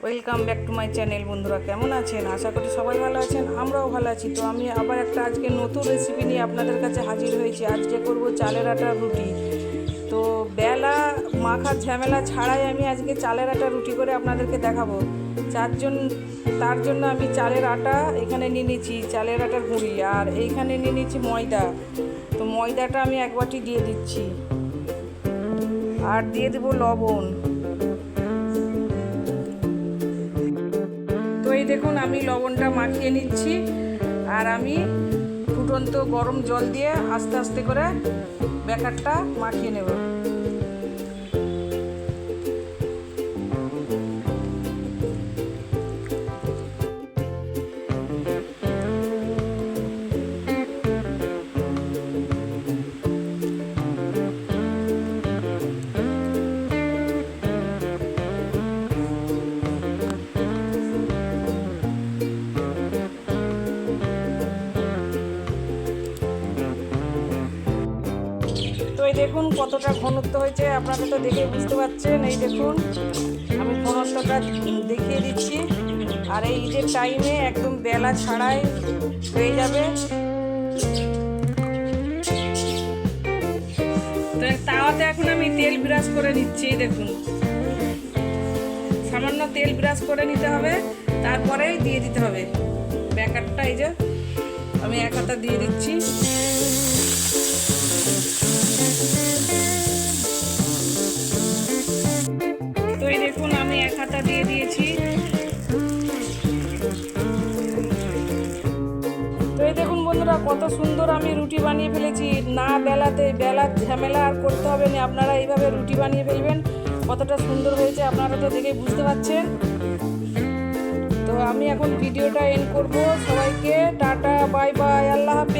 Welcome back to my channel. বন্ধুরা কেমন আছেন? আশা করি সবাই ভালো আছেন, আমরাও ভালো আছি। তো আমি আবার একটা আজকে নতুন রেসিপি নিয়ে আপনাদের কাছে হাজির হয়েছি। আজকে করব চালের আটার রুটি। তো বেলা মাখার ঝামেলা ছাড়াই আমি আজকে চালের আটা রুটি করে আপনাদেরকে দেখাবো। তার জন্য আমি চালের আটা এখানে নিয়ে নিয়েছি, চালের আটার গুঁড়ি, আর এইখানে নিয়ে নিয়েছি ময়দা। তো ময়দাটা আমি এক বাটি দিয়ে দিচ্ছি, আর দিয়ে দেবো লবণ। তো এই দেখুন আমি লবণটা মাখিয়ে নিচ্ছি, আর আমি ফুটন্ত গরম জল দিয়ে আস্তে আস্তে করে ব্যাটারটা মাখিয়ে নেব। তো এই দেখুন কতটা ঘনত্ব হয়েছে, আপনারা তো দেখে বুঝতে পারছেন। এই দেখুন আমি ঘনত্বটা দেখিয়ে দিচ্ছি, আর এই ঈদের টাইমে একদম বেলা ছাড়াই হয়ে যাবে। তো তাওয়াতে এখন আমি তেল ব্রাশ করে নিচ্ছি। দেখুন সামান্য তেল ব্রাশ করে নিতে হবে, তারপরে দিয়ে দিতে হবে ব্যাটারটা। এই যে আমি এক হাতা দিয়ে দিচ্ছি। তো এই দেখুন আমি এক হাতা দিয়ে দিয়েছি। তো এই দেখুন বন্ধুরা কত সুন্দর আমি রুটি বানিয়ে ফেলেছি। না বেলার ঝামেলা আর করতে হবে না, আপনারা এইভাবে রুটি বানিয়ে ফেলবেন। কতটা সুন্দর হয়েছে আপনারা তো দেখে বুঝতে পারছেন। তো আমি এখন ভিডিওটা এন্ড করব। সবাইকে টাটা, বাই বাই, আল্লাহ হাফেজ।